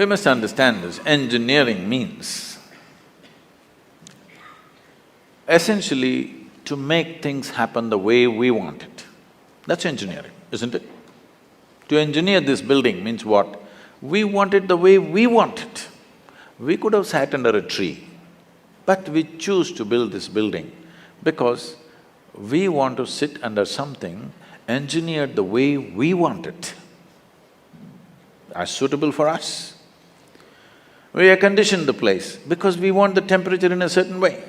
We must understand this, engineering means essentially to make things happen the way we want it. That's engineering, isn't it? To engineer this building means what? We want it the way we want it. We could have sat under a tree, but we choose to build this building because we want to sit under something engineered the way we want it, as suitable for us. We air conditioned the place because we want the temperature in a certain way.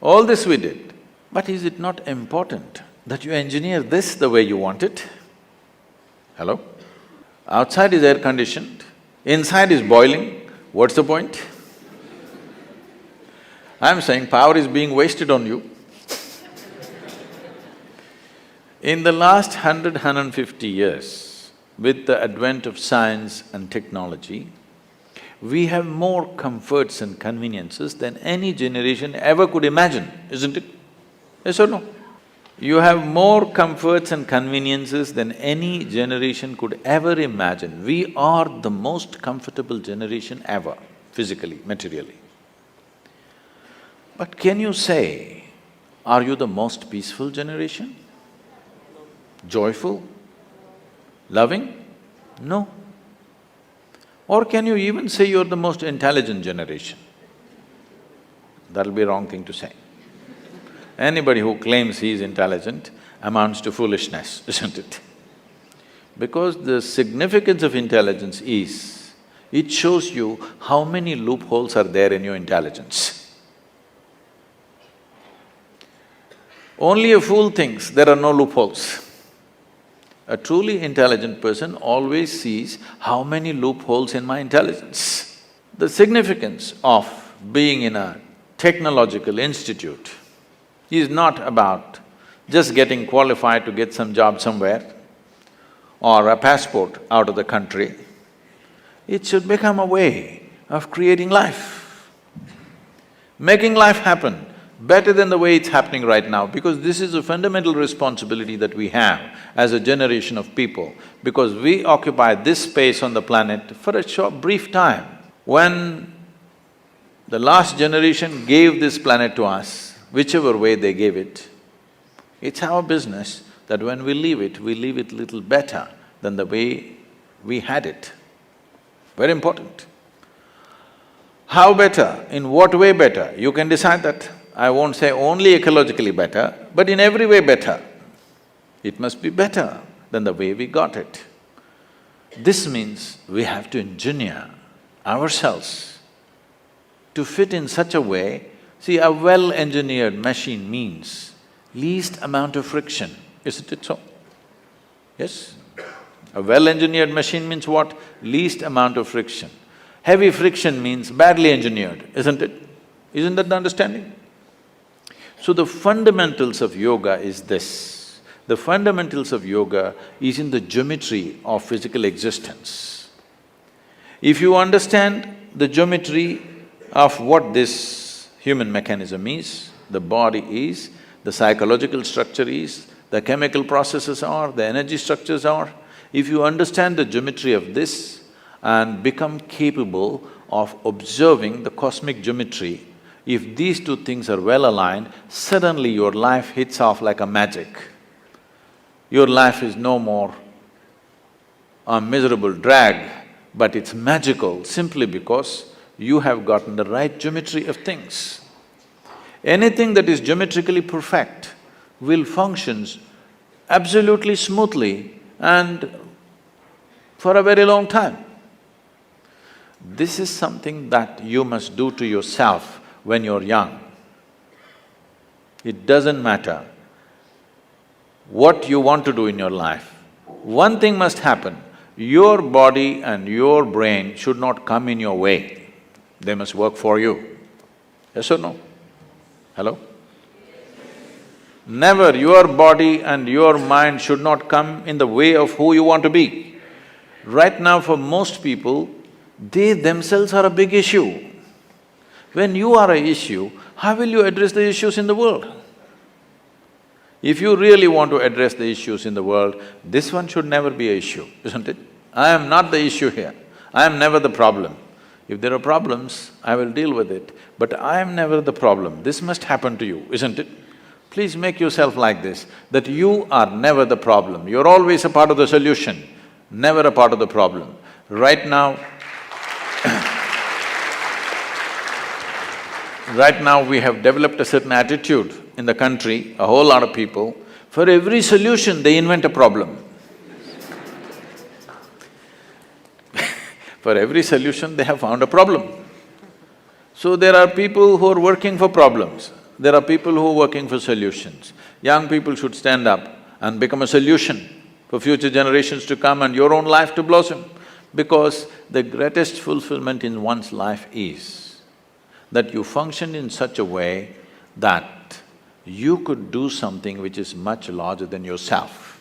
All this we did, but is it not important that you engineer this the way you want it? Hello? Outside is air conditioned, inside is boiling, what's the point? I'm saying power is being wasted on you. In the last 150 years, with the advent of science and technology, we have more comforts and conveniences than any generation ever could imagine, isn't it? Yes or no? You have more comforts and conveniences than any generation could ever imagine. We are the most comfortable generation ever, physically, materially. But can you say, are you the most peaceful generation? Joyful? Loving? No. Or can you even say you're the most intelligent generation? That'll be a wrong thing to say. Anybody who claims he is intelligent amounts to foolishness, isn't it? Because the significance of intelligence is, it shows you how many loopholes are there in your intelligence. Only a fool thinks there are no loopholes. A truly intelligent person always sees how many loopholes in my intelligence. The significance of being in a technological institute is not about just getting qualified to get some job somewhere or a passport out of the country. It should become a way of creating life, making life happen better than the way it's happening right now, because this is a fundamental responsibility that we have as a generation of people, because we occupy this space on the planet for a short, brief time. When the last generation gave this planet to us, whichever way they gave it, it's our business that when we leave it little better than the way we had it. Very important. How better? In what way better? You can decide that. I won't say only ecologically better, but in every way better. It must be better than the way we got it. This means we have to engineer ourselves to fit in such a way. See, a well-engineered machine means least amount of friction, isn't it so? Yes? A well-engineered machine means what? Least amount of friction. Heavy friction means badly engineered, isn't it? Isn't that the understanding? So the fundamentals of yoga is this. The fundamentals of yoga is in the geometry of physical existence. If you understand the geometry of what this human mechanism is, the body is, the psychological structure is, the chemical processes are, the energy structures are, if you understand the geometry of this and become capable of observing the cosmic geometry, if these two things are well aligned, suddenly your life hits off like a magic. Your life is no more a miserable drag, but it's magical simply because you have gotten the right geometry of things. Anything that is geometrically perfect will function absolutely smoothly and for a very long time. This is something that you must do to yourself when you're young. It doesn't matter what you want to do in your life. One thing must happen, your body and your brain should not come in your way. They must work for you. Yes or no? Hello? Never your body and your mind should not come in the way of who you want to be. Right now for most people, they themselves are a big issue. When you are an issue, how will you address the issues in the world? If you really want to address the issues in the world, this one should never be an issue, isn't it? I am not the issue here. I am never the problem. If there are problems, I will deal with it, but I am never the problem. This must happen to you, isn't it? Please make yourself like this, that you are never the problem. You're always a part of the solution, never a part of the problem. Right now, right now we have developed a certain attitude in the country, a whole lot of people, for every solution they invent a problem. For every solution they have found a problem. So there are people who are working for problems, there are people who are working for solutions. Young people should stand up and become a solution for future generations to come and your own life to blossom. Because the greatest fulfillment in one's life is that you function in such a way that you could do something which is much larger than yourself.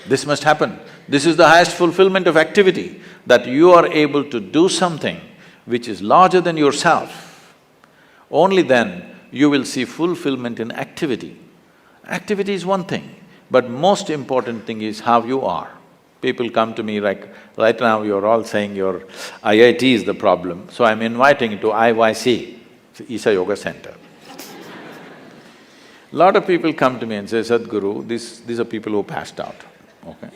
This must happen. This is the highest fulfillment of activity, that you are able to do something which is larger than yourself. Only then you will see fulfillment in activity. Activity is one thing, but most important thing is how you are. People come to me like, right now you're all saying your IIT is the problem, so I'm inviting you to IYC, Isha Yoga Center. Lot of people come to me and say, Sadhguru, these are people who passed out, okay?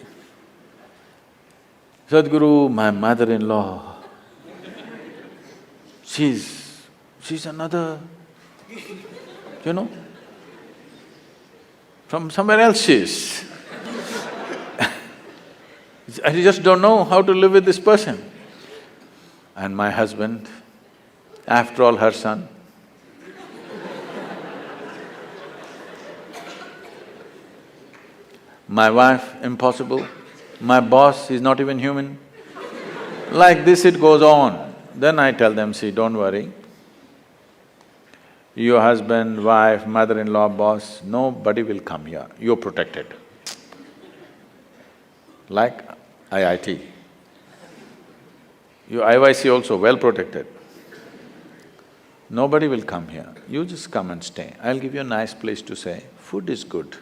Sadhguru, my mother-in-law, she's another, you know, from somewhere else she is. I just don't know how to live with this person. And my husband, after all, her son. My wife, impossible. My boss, he's not even human. Like this it goes on. Then I tell them, see, don't worry. Your husband, wife, mother-in-law, boss, nobody will come here, you're protected. Like IIT. Your IYC also well protected. Nobody will come here, you just come and stay. I'll give you a nice place to stay, food is good.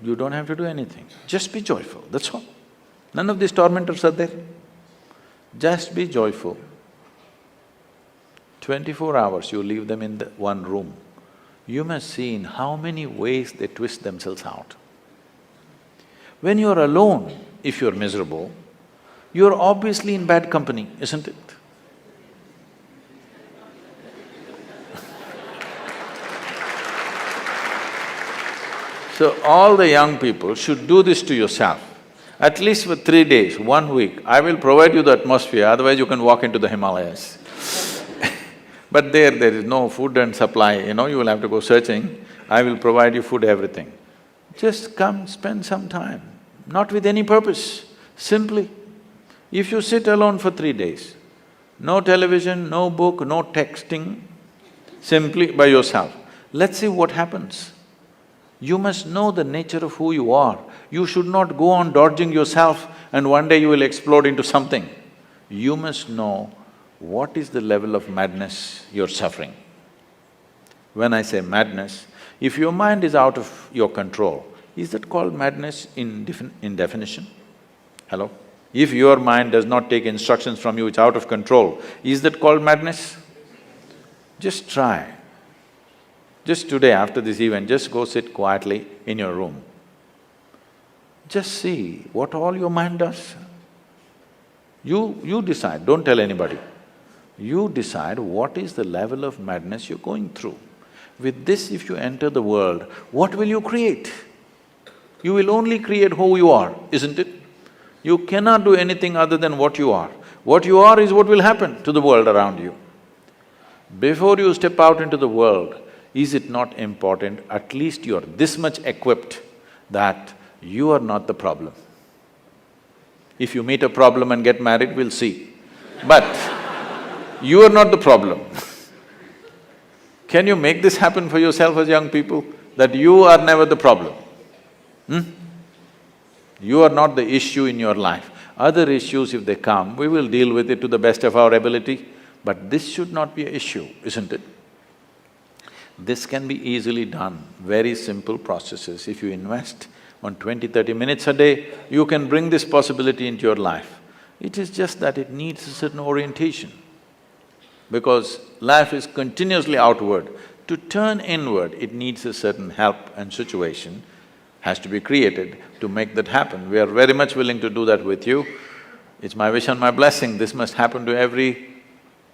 You don't have to do anything, just be joyful, that's all. None of these tormentors are there. Just be joyful. 24 hours you leave them in the one room, you must see in how many ways they twist themselves out. When you're alone, if you're miserable, you're obviously in bad company, isn't it? So all the young people should do this to yourself. At least for 3 days, 1 week, I will provide you the atmosphere, otherwise you can walk into the Himalayas. But there is no food and supply, you know, you will have to go searching. I will provide you food, everything. Just come, spend some time, not with any purpose, simply. If you sit alone for 3 days, no television, no book, no texting, simply by yourself, let's see what happens. You must know the nature of who you are. You should not go on dodging yourself and one day you will explode into something. You must know what is the level of madness you're suffering. When I say madness, if your mind is out of your control, is that called madness in definition? Hello? If your mind does not take instructions from you, it's out of control, is that called madness? Just try. Just today, after this event, just go sit quietly in your room. Just see what all your mind does. You decide, don't tell anybody. You decide what is the level of madness you're going through. With this, if you enter the world, what will you create? You will only create who you are, isn't it? You cannot do anything other than what you are. What you are is what will happen to the world around you. Before you step out into the world, is it not important, at least you're this much equipped that you are not the problem. If you meet a problem and get married, we'll see. But you are not the problem. Can you make this happen for yourself as young people, that you are never the problem? You are not the issue in your life. Other issues, if they come, we will deal with it to the best of our ability, but this should not be an issue, isn't it? This can be easily done, very simple processes. If you invest on 20, 30 minutes a day, you can bring this possibility into your life. It is just that it needs a certain orientation. Because life is continuously outward. To turn inward, it needs a certain help and situation has to be created to make that happen. We are very much willing to do that with you. It's my wish and my blessing, this must happen to every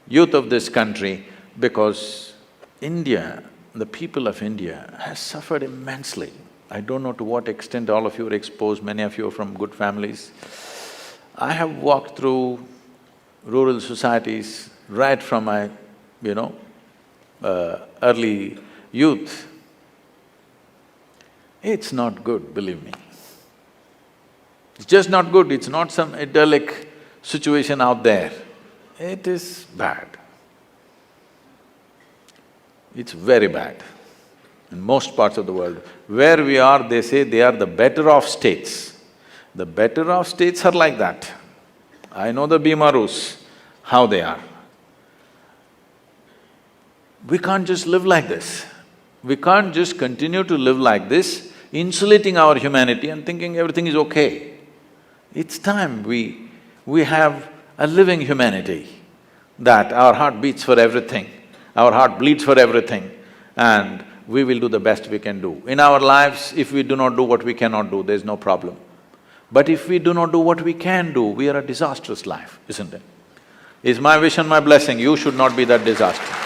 youth of this country, because India, the people of India has suffered immensely. I don't know to what extent all of you are exposed, many of you are from good families. I have walked through rural societies right from my, early youth. It's not good, believe me. It's just not good, it's not some idyllic situation out there. It is bad. It's very bad in most parts of the world. Where we are, they say they are the better off states. The better off states are like that. I know the Bimarus, how they are. We can't just live like this. We can't just continue to live like this, insulating our humanity and thinking everything is okay. It's time we have a living humanity, that our heart beats for everything, our heart bleeds for everything, and we will do the best we can do. In our lives, if we do not do what we cannot do, there's no problem. But if we do not do what we can do, we are a disastrous life, isn't it? It's my wish and my blessing, you should not be that disaster.